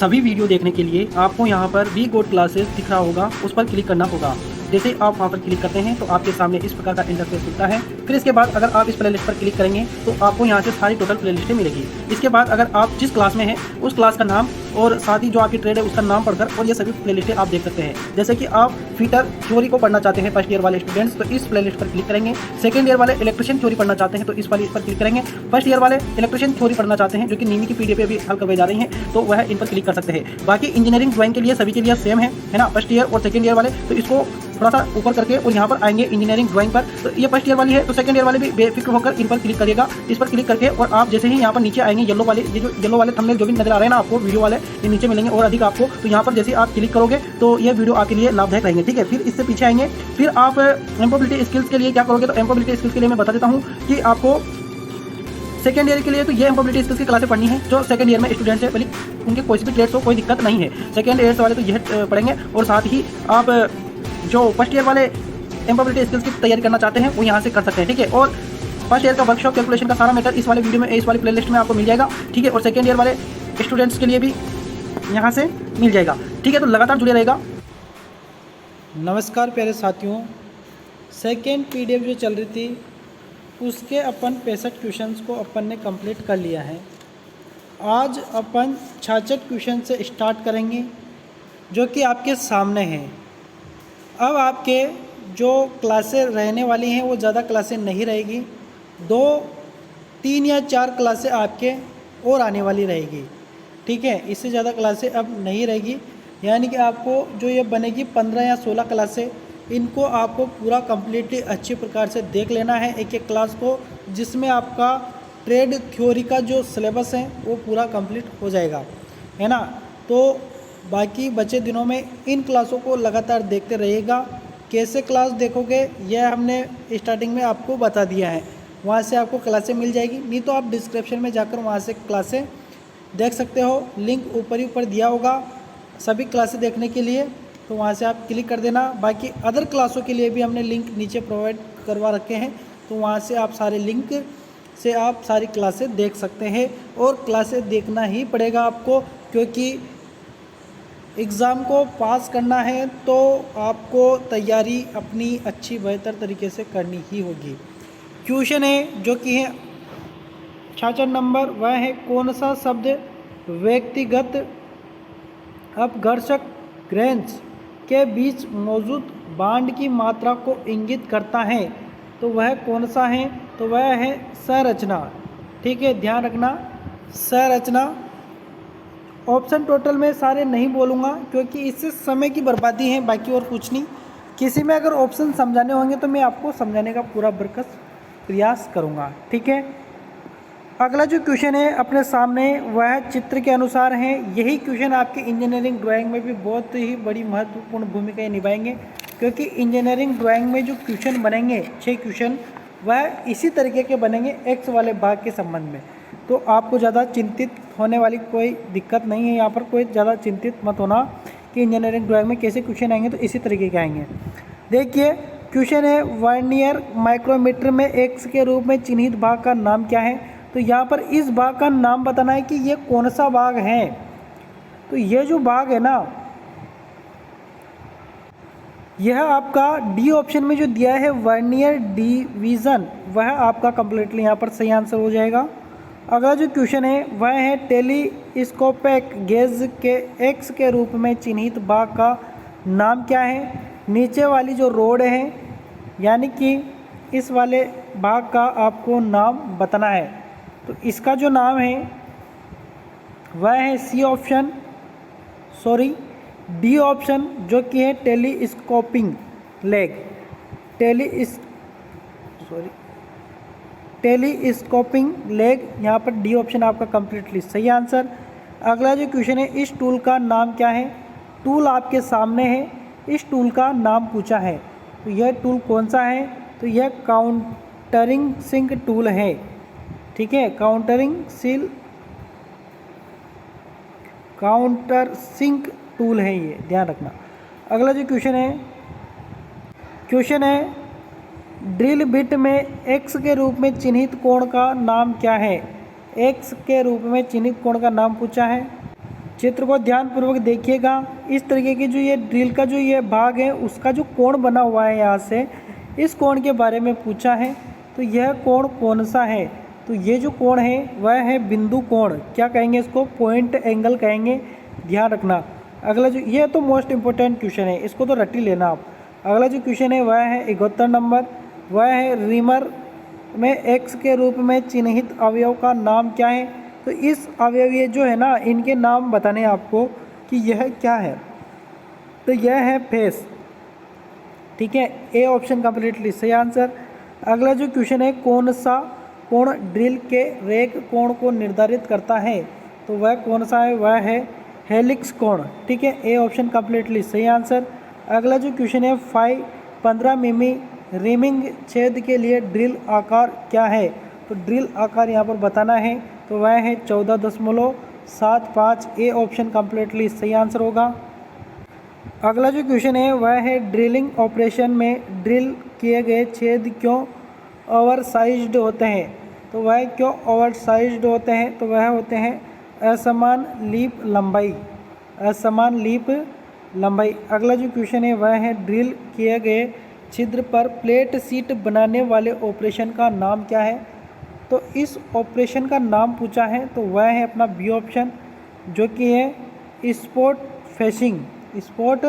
सभी वीडियो देखने के लिए आपको यहाँ पर वी गोड क्लासेस दिख रहा होगा, उस पर क्लिक करना होगा। जैसे आप वहाँ पर क्लिक करते हैं तो आपके सामने इस प्रकार का इंटरफेस दिखता है। फिर इसके बाद अगर आप इस प्लेलिस्ट पर क्लिक करेंगे तो आपको यहाँ से सारी टोटल प्लेलिस्टें मिलेगी। इसके बाद अगर आप जिस क्लास में हैं उस क्लास का नाम और साथ ही जो आपकी ट्रेड है उसका नाम पढ़कर और ये सभी प्लेलिस्टें आप देख सकते हैं। जैसे कि आप फिटर थ्योरी को पढ़ना चाहते हैं फर्स्ट ईयर वाले स्टूडेंट्स तो इस प्लेलिस्ट पर क्लिक करेंगे। सेकंड ईयर वाले इलेक्ट्रिशियन थ्योरी पढ़ना चाहते हैं तो इस वाली पर क्लिक करेंगे। फर्स्ट ईयर वाले इलेक्ट्रिशियन थ्योरी पढ़ना चाहते हैं जो कि नीमी की पीडीएफ अभी हल करवाई जा रही हैं तो वह इन पर क्लिक कर सकते हैं। बाकी इंजीनियरिंग ड्राइंग के लिए सभी के लिए सेम है ना, फर्स्ट ईयर और सेकंड ईयर वाले तो इसको थोड़ा सा ऊपर करके और यहाँ पर आएंगे इंजीनियरिंग ड्राइंग पर। तो ये फर्स्ट ईयर वाली है तो सेकंड ईयर वाले भी बेफिक्र होकर इन पर क्लिक करिएगा। इस पर क्लिक करके और आप जैसे ही यहाँ पर नीचे आएंगे येलो वाले, ये जो येलो वाले थंबनेल जो भी नजर आ रहे हैं ना आपको वीडियो वाले, ये नीचे मिलेंगे और अधिक आपको। तो यहाँ पर जैसे आप क्लिक करोगे तो ये वीडियो आपके लिए लाभदायक रहेंगे, ठीक है। फिर इससे पीछे आएंगे, फिर आप एम्प्लॉयबिलिटी स्किल्स के लिए क्या करोगे तो एम्प्लॉयबिलिटी स्किल्स के लिए मैं बता देता हूँ कि आपको सेकेंड ईयर के लिए तो ये एम्प्लॉयबिलिटी स्किल्स की क्लासें पढ़नी है। जो सेकंड ईयर में स्टूडेंट्स है, उनके कोई भी ट्रेड्स हो कोई दिक्कत नहीं है, सेकंड ईयर वाले तो यह पढ़ेंगे। और साथ ही आप जो फर्स्ट ईयर वाले एम्प्लॉयबिलिटी स्किल्स की तैयारी करना चाहते हैं वो यहाँ से कर सकते हैं, ठीक है। और फर्स्ट ईयर का वर्कशॉप कैलकुलेशन का सारा मैटर इस वाले वीडियो में, इस वाली प्लेलिस्ट में आपको मिल जाएगा, ठीक है। और सेकंड ईयर वाले स्टूडेंट्स के लिए भी यहाँ से मिल जाएगा, ठीक है। तो लगातार जुड़े रहेगा। नमस्कार प्यारे साथियों, सेकेंड पीडीएफ जो चल रही थी उसके अपन 65 क्वेश्चंस को अपन ने कंप्लीट कर लिया है। आज अपन 66 क्वेश्चन से स्टार्ट करेंगे जो कि आपके सामने हैं। अब आपके जो क्लासें रहने वाली हैं वो ज़्यादा क्लासें नहीं रहेगी, 2, 3 या 4 क्लासें आपके और आने वाली रहेगी, ठीक है। इससे ज़्यादा क्लासें अब नहीं रहेगी, यानी कि आपको जो ये बनेगी 15 या 16 क्लासें, इनको आपको पूरा कम्प्लीटली अच्छी प्रकार से देख लेना है एक एक क्लास को, जिसमें आपका ट्रेड थ्योरी का जो सिलेबस है वो पूरा कंप्लीट हो जाएगा, है ना। तो बाकी बचे दिनों में इन क्लासों को लगातार देखते रहिएगा। कैसे क्लास देखोगे यह हमने स्टार्टिंग में आपको बता दिया है, वहाँ से आपको क्लासें मिल जाएगी, नहीं तो आप डिस्क्रिप्शन में जाकर वहाँ से क्लासें देख सकते हो। लिंक ऊपर ही ऊपर दिया होगा सभी क्लासें देखने के लिए, तो वहाँ से आप क्लिक कर देना। बाकी अदर क्लासों के लिए भी हमने लिंक नीचे प्रोवाइड करवा रखे हैं, तो वहाँ से आप सारे लिंक से आप सारी क्लासें देख सकते हैं। और क्लासें देखना ही पड़ेगा आपको, क्योंकि एग्ज़ाम को पास करना है तो आपको तैयारी अपनी अच्छी बेहतर तरीके से करनी ही होगी। क्वेश्चन है जो कि है 66 नंबर, वह है कौन सा शब्द व्यक्तिगत अपघर्षक ग्रेन्स के बीच मौजूद बांड की मात्रा को इंगित करता है, तो वह कौन सा है, तो वह है संरचना, ठीक है। ध्यान रखना संरचना। ऑप्शन टोटल में सारे नहीं बोलूँगा क्योंकि इससे समय की बर्बादी है, बाकी और कुछ नहीं। किसी में अगर ऑप्शन समझाने होंगे तो मैं आपको समझाने का पूरा बरकस प्रयास करूँगा, ठीक है। अगला जो क्वेश्चन है अपने सामने वह चित्र के अनुसार है। यही क्वेश्चन आपके इंजीनियरिंग ड्राइंग में भी बहुत ही बड़ी महत्वपूर्ण भूमिका निभाएंगे, क्योंकि इंजीनियरिंग ड्राइंग में जो क्वेश्चन बनेंगे 6 क्वेश्चन वह इसी तरीके के बनेंगे एक्स वाले भाग के संबंध में। तो आपको ज़्यादा चिंतित होने वाली कोई दिक्कत नहीं है, यहाँ पर कोई ज़्यादा चिंतित मत होना कि इंजीनियरिंग ड्राइंग में कैसे क्वेश्चन आएंगे, तो इसी तरीके के आएंगे। देखिए क्वेश्चन है वर्नियर माइक्रोमीटर में एक्स के रूप में चिन्हित भाग का नाम क्या है, तो यहाँ पर इस भाग का नाम बताना है कि ये कौन सा भाग है। तो ये जो भाग है ना, यह आपका डी ऑप्शन में जो दिया है वर्नियर डिवीज़न, वह आपका कंप्लीटली यहाँ पर सही आंसर हो जाएगा। अगला जो क्वेश्चन है वह है टेलीस्कोपिक गेज के एक्स के रूप में चिन्हित भाग का नाम क्या है। नीचे वाली जो रोड है यानी कि इस वाले भाग का आपको नाम बताना है, तो इसका जो नाम है वह है डी ऑप्शन जो कि है टेलीस्कोपिंग लेग, टेलीस्कोपिंग लेग, यहाँ पर डी ऑप्शन आपका कंप्लीटली सही आंसर। अगला जो क्वेश्चन है इस टूल का नाम क्या है, टूल आपके सामने है, इस टूल का नाम पूछा है, तो यह टूल कौन सा है, तो यह काउंटरिंग सिंक टूल है, ठीक है। काउंटर सिंक टूल है ये, ध्यान रखना। अगला जो क्वेश्चन है ड्रिल बिट में एक्स के रूप में चिन्हित कोण का नाम क्या है। एक्स के रूप में चिन्हित कोण का नाम पूछा है, चित्र को ध्यानपूर्वक देखिएगा। इस तरीके की जो ये ड्रिल का जो ये भाग है उसका जो कोण बना हुआ है यहाँ से, इस कोण के बारे में पूछा है। तो यह कोण कौन सा है? तो ये जो कोण है वह है बिंदु कोण। क्या कहेंगे इसको? पॉइंट एंगल कहेंगे, ध्यान रखना। अगला जो ये तो मोस्ट इम्पोर्टेंट क्वेश्चन है, इसको तो रट ही लेना आप। अगला जो क्वेश्चन है वह है 71 नंबर, वह है रीमर में एक्स के रूप में चिन्हित अवयव का नाम क्या है? तो इस अवयव ये जो है ना, इनके नाम बताने हैं आपको कि यह क्या है। तो यह है फेस, ठीक है। ए ऑप्शन कंप्लीटली सही आंसर। अगला जो क्वेश्चन है, कौन सा कोण ड्रिल के रेक कोण को निर्धारित करता है? तो वह कौन सा है? वह है हेलिक्स कोण, ठीक है। ए ऑप्शन कंप्लीटली सही आंसर। अगला जो क्वेश्चन है 15 मिमी रिमिंग छेद के लिए ड्रिल आकार क्या है? तो ड्रिल आकार यहाँ पर बताना है, तो वह है 14.75। ए ऑप्शन कंप्लीटली सही आंसर होगा। अगला जो क्वेश्चन है वह है ड्रिलिंग ऑपरेशन में ड्रिल किए गए छेद क्यों ओवरसाइज्ड होते हैं? तो वह क्यों ओवरसाइज्ड होते हैं? तो वह होते हैं असमान लीप लंबाई, असमान लीप लंबाई। अगला जो क्वेश्चन है वह है ड्रिल किए गए छिद्र पर प्लेट सीट बनाने वाले ऑपरेशन का नाम क्या है? तो इस ऑपरेशन का नाम पूछा है, तो वह है अपना बी ऑप्शन, जो कि है spot facing. Spot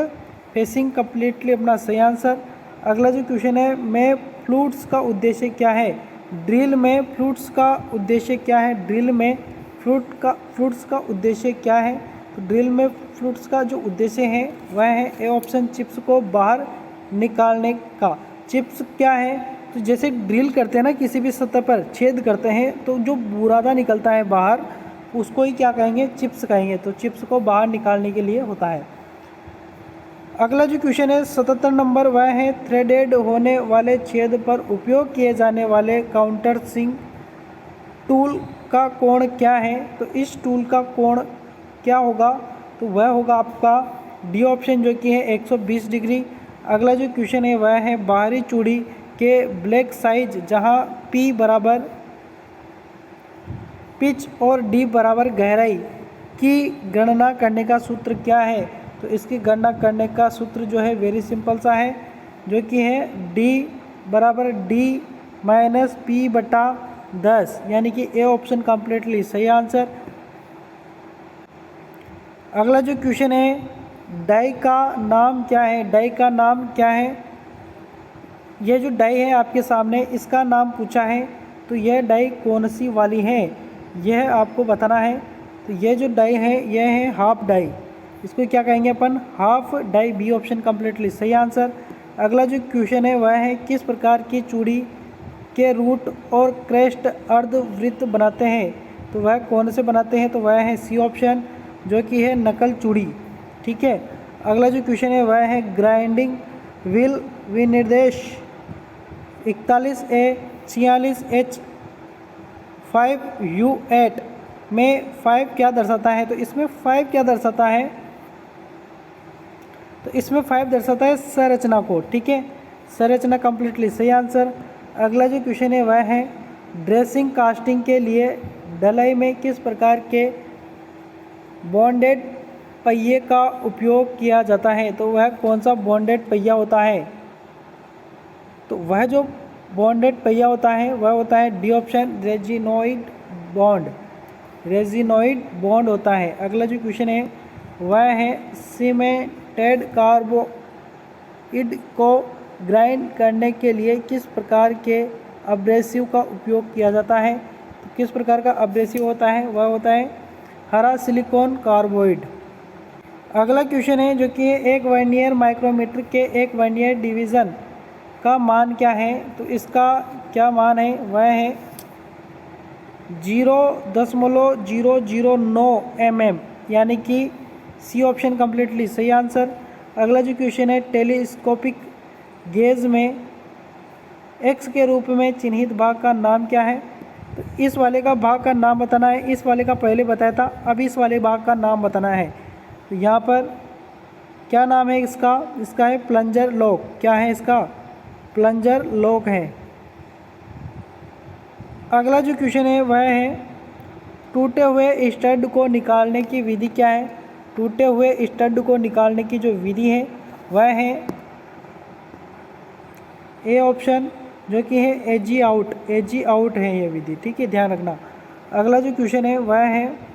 facing completely अपना सही आंसर। अगला जो क्वेश्चन है, में फ्लूट्स का उद्देश्य क्या है? ड्रिल में फ्लूट्स का उद्देश्य क्या है? ड्रिल में फ्लूट्स का उद्देश्य क्या है? तो ड्रिल में फ्लूट्स का जो उद्देश्य है वह है ए ऑप्शन, चिप्स को बाहर निकालने का। चिप्स क्या है? तो जैसे ड्रिल करते हैं ना, किसी भी सतह पर छेद करते हैं, तो जो बुरादा निकलता है बाहर, उसको ही क्या कहेंगे? चिप्स कहेंगे। तो चिप्स को बाहर निकालने के लिए होता है। अगला जो क्वेश्चन है 77 नंबर, वह है थ्रेडेड होने वाले छेद पर उपयोग किए जाने वाले काउंटरसिंग टूल का कोण क्या है? तो इस टूल का कोण क्या होगा? तो वह होगा आपका डी ऑप्शन, जो कि है 120 डिग्री। अगला जो क्वेश्चन है वह है बाहरी चूड़ी के ब्लैक साइज जहां पी बराबर पिच और डी बराबर गहराई की गणना करने का सूत्र क्या है? तो इसकी गणना करने का सूत्र जो है वेरी सिंपल सा है, जो कि है डी बराबर डी माइनस पी बटा 10, यानी कि ए ऑप्शन कंप्लीटली सही आंसर। अगला जो क्वेश्चन है, डाई का नाम क्या है? डाई का नाम क्या है? यह जो डाई है आपके सामने, इसका नाम पूछा है, तो यह डाई कौन सी वाली है, यह आपको बताना है। तो यह जो डाई है यह है हाफ डाई, इसको क्या कहेंगे अपन? Half die. B option completely सही आंसर। अगला जो क्वेश्चन है वह है किस प्रकार की चूड़ी के रूट और क्रेस्ट अर्धवृत्त बनाते हैं? तो वह कौन से बनाते हैं? तो वह है सी ऑप्शन, जो कि है नकल चूड़ी, ठीक है। अगला जो क्वेश्चन है वह है ग्राइंडिंग व्हील विनिर्देश 41A 46H 5U8 में 5 क्या दर्शाता है? तो इसमें 5 क्या दर्शाता है? तो इसमें 5 दर्शाता है संरचना को, ठीक है। संरचना कंप्लीटली सही आंसर। अगला जो क्वेश्चन है वह है ड्रेसिंग कास्टिंग के लिए ढलाई में किस प्रकार के बॉन्डेड पहिए का उपयोग किया जाता है? तो वह कौन सा बॉन्डेड पहिया होता है? तो वह जो बॉन्डेड पहिया होता है वह होता है डी ऑप्शन, रेजिनोइड बॉन्ड। रेजिनोइड बॉन्ड होता है। अगला जो क्वेश्चन है वह है सीमेंटेड कार्बोइड को ग्राइंड करने के लिए किस प्रकार के अब्रेसिव का उपयोग किया जाता है? तो किस प्रकार का अब्रेसिव होता है? वह होता है हरा सिलिकॉन कार्बाइड। अगला क्वेश्चन है, जो कि एक वर्नियर माइक्रोमीटर के एक वर्नियर डिवीज़न का मान क्या है? तो इसका क्या मान है? वह है 0.009 mm, यानी कि सी ऑप्शन कंप्लीटली सही आंसर। अगला जो क्वेश्चन है टेलीस्कोपिक गेज में एक्स के रूप में चिन्हित भाग का नाम क्या है? तो इस वाले का भाग का नाम बताना है। इस वाले का पहले बताया था, अब इस वाले भाग का नाम बताना है। तो यहाँ पर क्या नाम है इसका? इसका है प्लंजर लॉक। क्या है इसका? प्लंजर लॉक है। अगला जो क्वेश्चन है वह है टूटे हुए स्टड को निकालने की विधि क्या है? टूटे हुए स्टड को निकालने की जो विधि है वह है ए ऑप्शन, जो कि है एजी आउट है ये विधि, ठीक है, ध्यान रखना। अगला जो क्वेश्चन है वह है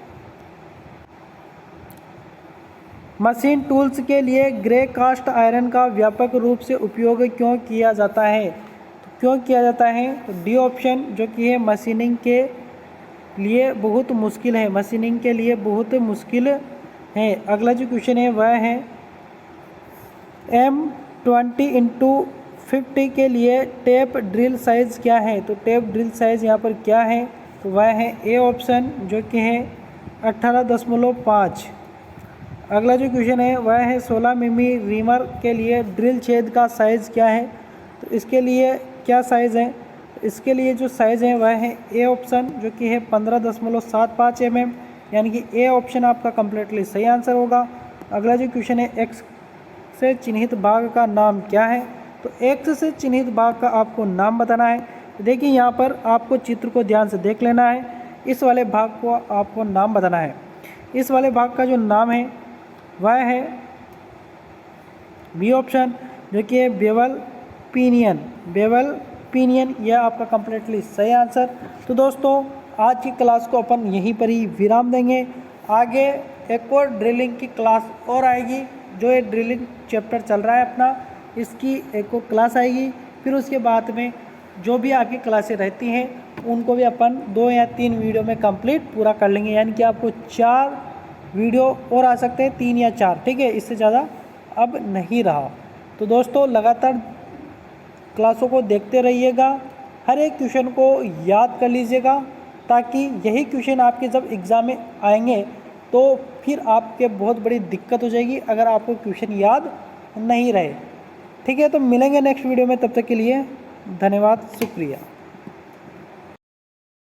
मशीन टूल्स के लिए ग्रे कास्ट आयरन का व्यापक रूप से उपयोग क्यों किया जाता है? तो क्यों किया जाता है? तो डी ऑप्शन, जो कि है मशीनिंग के लिए बहुत मुश्किल है, मशीनिंग के लिए बहुत मुश्किल है। अगला जो क्वेश्चन है वह है M20x50 के लिए टेप ड्रिल साइज़ क्या है? तो टेप ड्रिल साइज़ यहाँ पर क्या है? तो वह है ए ऑप्शन, जो कि है 18.5। अगला जो क्वेश्चन है वह है 16 मिमी रीमर के लिए ड्रिल छेद का साइज़ क्या है? तो इसके लिए क्या साइज़ है? इसके लिए जो साइज़ है वह है ए ऑप्शन, जो कि है 15.75 mm, यानी कि ए ऑप्शन आपका कम्प्लीटली सही आंसर होगा। अगला जो क्वेश्चन है एक्स से चिन्हित भाग का नाम क्या है? तो एक्स से चिन्हित भाग का आपको नाम बताना है। देखिए यहाँ पर आपको चित्र को ध्यान से देख लेना है, इस वाले भाग को आपको नाम बताना है। इस वाले भाग का जो नाम है वह है बी ऑप्शन, जो कि है बेवल पिनियन, यह आपका कम्प्लीटली सही आंसर। तो दोस्तों आज की क्लास को अपन यहीं पर ही विराम देंगे। आगे एक और ड्रिलिंग की क्लास और आएगी, जो ये ड्रिलिंग चैप्टर चल रहा है अपना, इसकी एक और क्लास आएगी। फिर उसके बाद में जो भी आपकी क्लासें रहती हैं उनको भी अपन 2 या 3 वीडियो में कंप्लीट पूरा कर लेंगे, यानी कि आपको 4 वीडियो और आ सकते हैं, 3 या 4, ठीक है, इससे ज़्यादा अब नहीं रहा। तो दोस्तों लगातार क्लासों को देखते रहिएगा, हर एक क्वेश्चन को याद कर लीजिएगा, ताकि यही क्वेश्चन आपके जब एग्ज़ाम में आएंगे तो फिर आपके बहुत बड़ी दिक्कत हो जाएगी अगर आपको क्वेश्चन याद नहीं रहे। ठीक है, तो मिलेंगे नेक्स्ट वीडियो में, तब तक के लिए धन्यवाद, शुक्रिया।